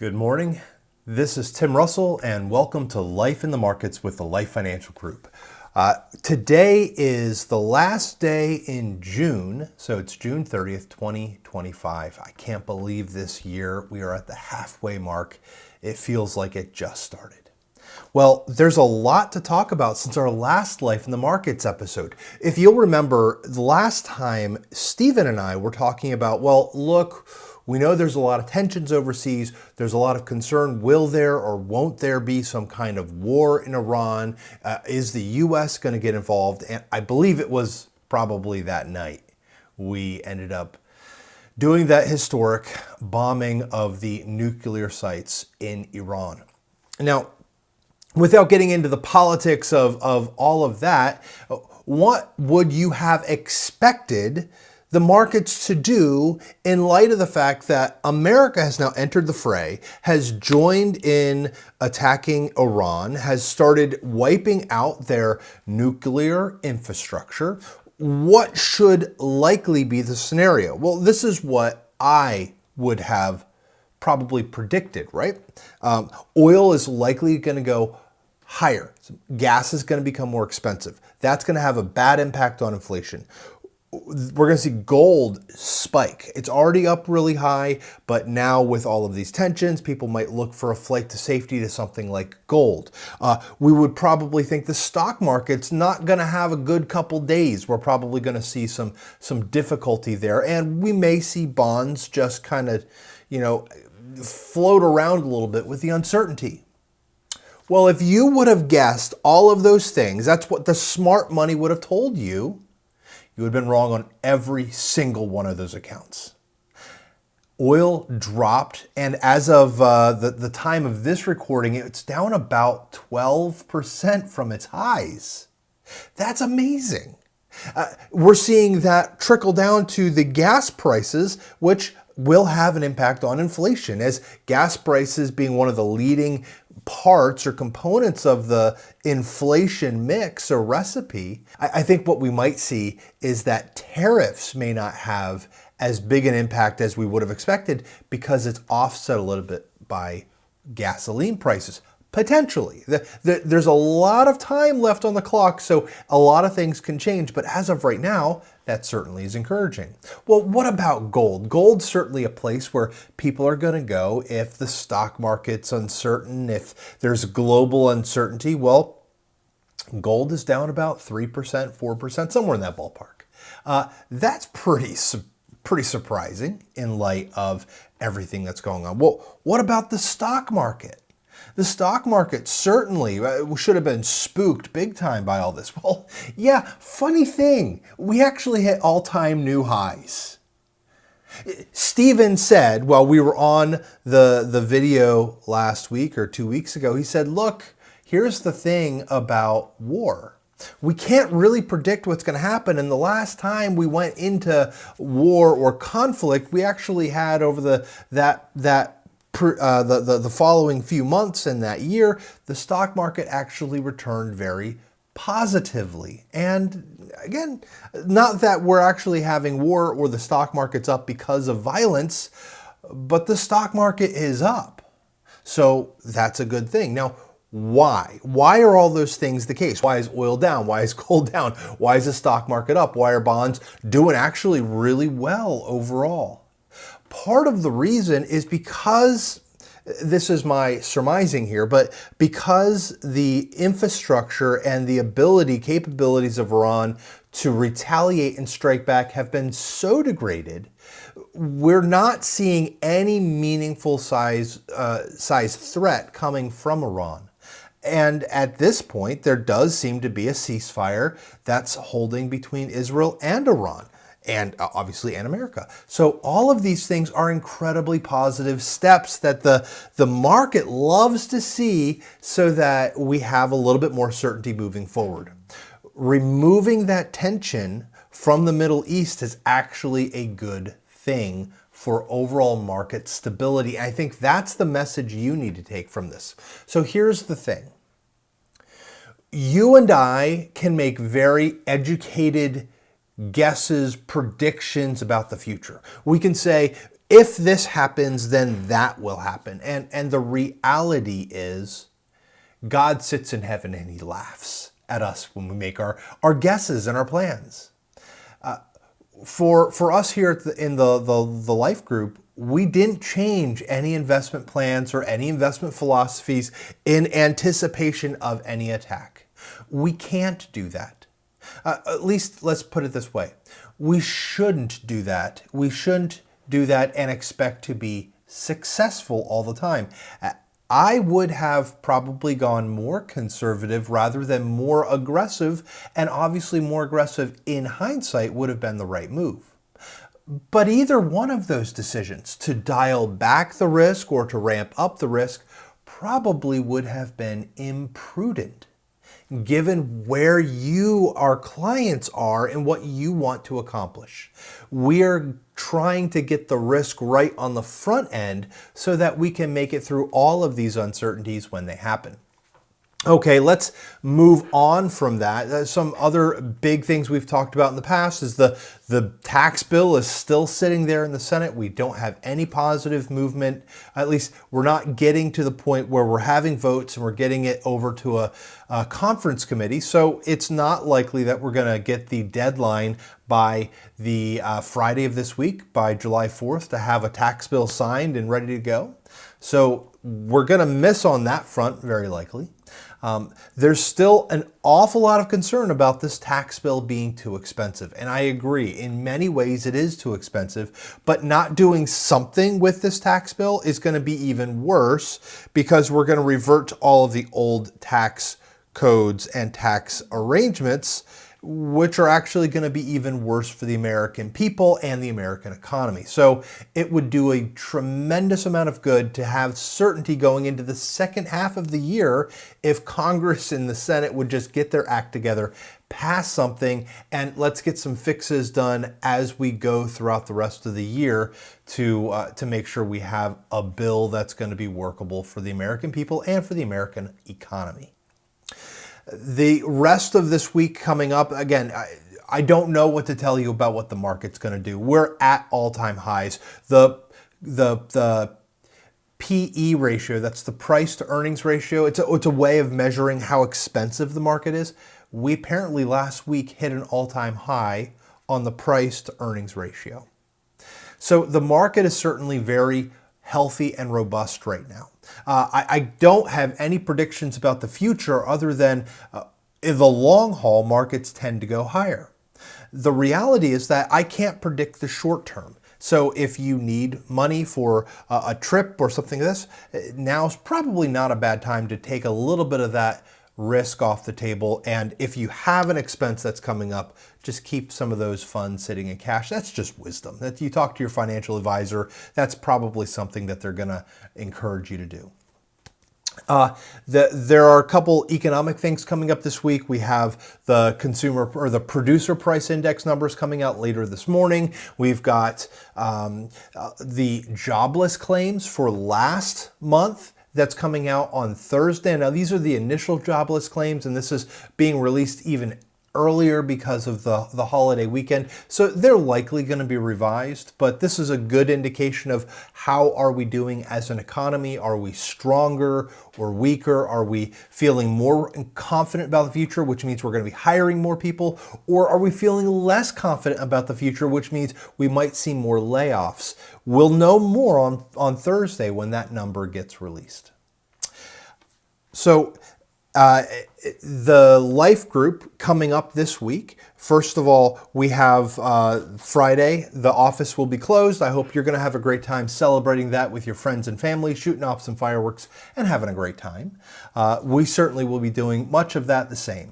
Good morning. This is Tim Russell, and welcome to Life in the Markets with the Life Financial Group. Today is the last day in June, so it's June 30th, 2025. I can't believe this year we are at the halfway mark. It feels like it just started. Well, there's a lot to talk about since our last Life in the Markets episode. If you'll remember, the last time Stephen and I were talking about, well, look, we know there's a lot of tensions overseas. There's a lot of concern. Will there or won't there be some kind of war in Iran? Is the U.S. going to get involved? And I believe it was probably that night we ended up doing that historic bombing of the nuclear sites in Iran. Now, without getting into the politics of all of that, what would you have expected the markets to do in light of the fact that America has now entered the fray, has joined in attacking Iran, has started wiping out their nuclear infrastructure? What should likely be the scenario? Well, this is what I would have probably predicted, right? Oil is likely going to go higher. Gas is going to become more expensive. That's going to have a bad impact on inflation. We're going to see gold spike. It's already up really high, but now with all of these tensions, people might look for a flight to safety to something like gold. We would probably think the stock market's not going to have a good couple days. We're probably going to see some difficulty there, and we may see bonds just kind of, float around a little bit with the uncertainty. Well, if you would have guessed all of those things, that's what the smart money would have told you. You would have been wrong on every single one of those accounts. Oil dropped, and as of the time of this recording, it's down about 12% from its highs. That's amazing. We're seeing that trickle down to the gas prices, which will have an impact on inflation, as gas prices being one of the leading parts or components of the inflation mix or recipe. I think what we might see is that tariffs may not have as big an impact as we would have expected because it's offset a little bit by gasoline prices. Potentially. There's a lot of time left on the clock, so a lot of things can change, but as of right now, that certainly is encouraging. Well, what about gold? Gold's certainly a place where people are going to go if the stock market's uncertain, if there's global uncertainty. Well, gold is down about 3%, 4%, somewhere in that ballpark. That's pretty surprising in light of everything that's going on. Well, what about the stock market? The stock market certainly should have been spooked big time by all this. Well, yeah, funny thing, we actually hit all-time new highs. Stephen said, while we were on the video last week or 2 weeks ago, he said, look, here's the thing about war. We can't really predict what's going to happen. And the last time we went into war or conflict, we actually had over the following few months in that year, the stock market actually returned very positively. And again, not that we're actually having war or the stock market's up because of violence, but the stock market is up. So that's a good thing. Now, why? Why are all those things the case? Why is oil down? Why is gold down? Why is the stock market up? Why are bonds doing actually really well overall? Part of the reason is because, this is my surmising here, but because the infrastructure and the capabilities of Iran to retaliate and strike back have been so degraded, we're not seeing any meaningful size threat coming from Iran. And at this point, there does seem to be a ceasefire that's holding between Israel and Iran. And obviously and America. So all of these things are incredibly positive steps that the market loves to see so that we have a little bit more certainty moving forward. Removing that tension from the Middle East is actually a good thing for overall market stability. I think that's the message you need to take from this. So here's the thing. You and I can make very educated guesses, predictions about the future. We can say, if this happens, then that will happen. And the reality is God sits in heaven and he laughs at us when we make our guesses and our plans. For us here in the Life Group, we didn't change any investment plans or any investment philosophies in anticipation of any attack. We can't do that. At least let's put it this way. We shouldn't do that. We shouldn't do that and expect to be successful all the time. I would have probably gone more conservative rather than more aggressive, and obviously more aggressive in hindsight would have been the right move. But either one of those decisions, to dial back the risk or to ramp up the risk, probably would have been imprudent, given where our clients are and what you want to accomplish. We're trying to get the risk right on the front end so that we can make it through all of these uncertainties when they happen. Okay, let's move on from that. Some other big things we've talked about in the past is the tax bill is still sitting there in the Senate. We don't have any positive movement. At least we're not getting to the point where we're having votes and we're getting it over to a conference committee. So it's not likely that we're going to get the deadline by the Friday of this week, by July 4th, to have a tax bill signed and ready to go. So we're going to miss on that front, very likely. There's still an awful lot of concern about this tax bill being too expensive. And I agree, in many ways it is too expensive, but not doing something with this tax bill is going to be even worse, because we're going to revert to all of the old tax codes and tax arrangements, which are actually going to be even worse for the American people and the American economy. So it would do a tremendous amount of good to have certainty going into the second half of the year if Congress and the Senate would just get their act together, pass something, and let's get some fixes done as we go throughout the rest of the year to make sure we have a bill that's going to be workable for the American people and for the American economy. The rest of this week coming up, again, I don't know what to tell you about what the market's going to do. We're at all-time highs. The PE ratio, that's the price to earnings ratio, it's a way of measuring how expensive the market is. We apparently last week hit an all-time high on the price to earnings ratio. So the market is certainly very healthy and robust right now. I don't have any predictions about the future other than in the long haul, markets tend to go higher. The reality is that I can't predict the short term. So if you need money for a trip or something like this, now's probably not a bad time to take a little bit of that risk off the table. And if you have an expense that's coming up, just keep some of those funds sitting in cash. That's just wisdom. That you talk to your financial advisor, that's probably something that they're going to encourage you to do. There are a couple economic things coming up this week. We have the consumer or the producer price index numbers coming out later this morning. We've got the jobless claims for last month that's coming out on Thursday. Now, these are the initial jobless claims, and this is being released even earlier because of the holiday weekend. So they're likely going to be revised, but this is a good indication of how are we doing as an economy. Are we stronger or weaker? Are we feeling more confident about the future, which means we're going to be hiring more people? Or are we feeling less confident about the future, which means we might see more layoffs? We'll know more on Thursday when that number gets released. So the Life Group coming up this week. First of all, we have Friday. The office will be closed. I hope you're going to have a great time celebrating that with your friends and family, shooting off some fireworks and having a great time. We certainly will be doing much of that the same.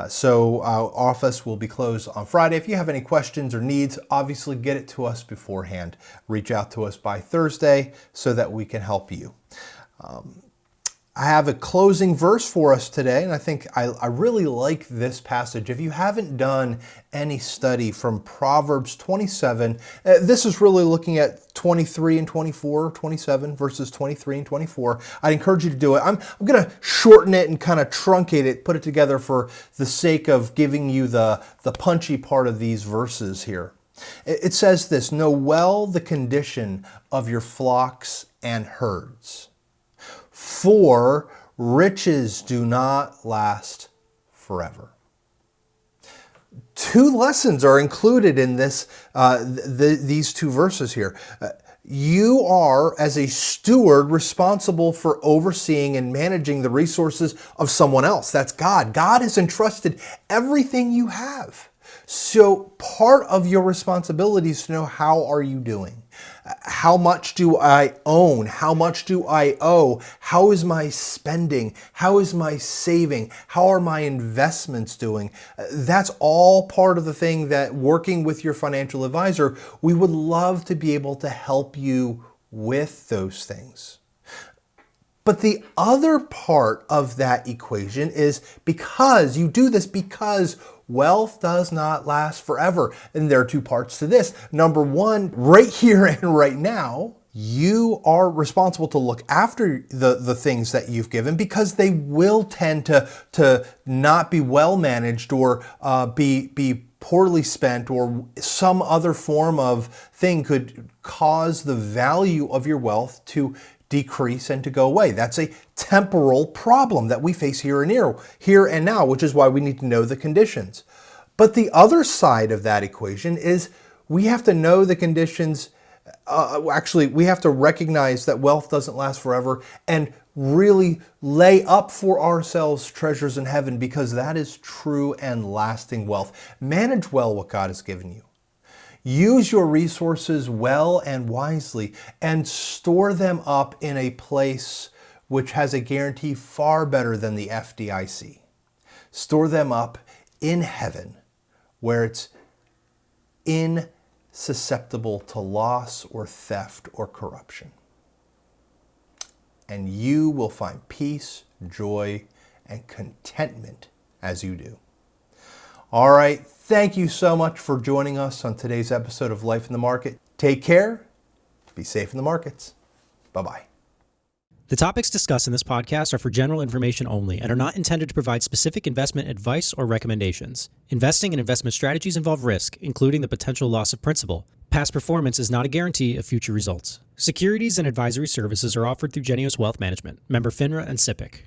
So our office will be closed on Friday. If you have any questions or needs, obviously get it to us beforehand. Reach out to us by Thursday so that we can help you. I have a closing verse for us today, and I think I really like this passage. If you haven't done any study from Proverbs 27, this is really looking at 23 and 24, 27 verses 23 and 24. I'd encourage you to do it. I'm going to shorten it and kind of truncate it, put it together for the sake of giving you the punchy part of these verses here. It says this, know well the condition of your flocks and herds, for riches do not last forever. Two lessons are included in this, these two verses here. You are, as a steward, responsible for overseeing and managing the resources of someone else. That's God. God has entrusted everything you have. So part of your responsibility is to know, how are you doing? How much do I own? How much do I owe? How is my spending? How is my saving? How are my investments doing? That's all part of the thing that, working with your financial advisor, we would love to be able to help you with those things. But the other part of that equation is, because you do this, because wealth does not last forever. And there are two parts to this. Number one, right here and right now, you are responsible to look after the things that you've given, because they will tend to not be well managed, or be poorly spent, or some other form of thing could cause the value of your wealth to decrease and to go away. That's a temporal problem that we face here and now, which is why we need to know the conditions. But the other side of that equation is, we have to know the conditions. We have to recognize that wealth doesn't last forever, and really lay up for ourselves treasures in heaven, because that is true and lasting wealth. Manage well what God has given you. Use your resources well and wisely, and store them up in a place which has a guarantee far better than the FDIC. Store them up in heaven, where it's insusceptible to loss or theft or corruption. And you will find peace, joy, and contentment as you do. All right. Thank you so much for joining us on today's episode of Life in the Market. Take care. Be safe in the markets. Bye-bye. The topics discussed in this podcast are for general information only and are not intended to provide specific investment advice or recommendations. Investing and investment strategies involve risk, including the potential loss of principal. Past performance is not a guarantee of future results. Securities and advisory services are offered through Genius Wealth Management, member FINRA and SIPC.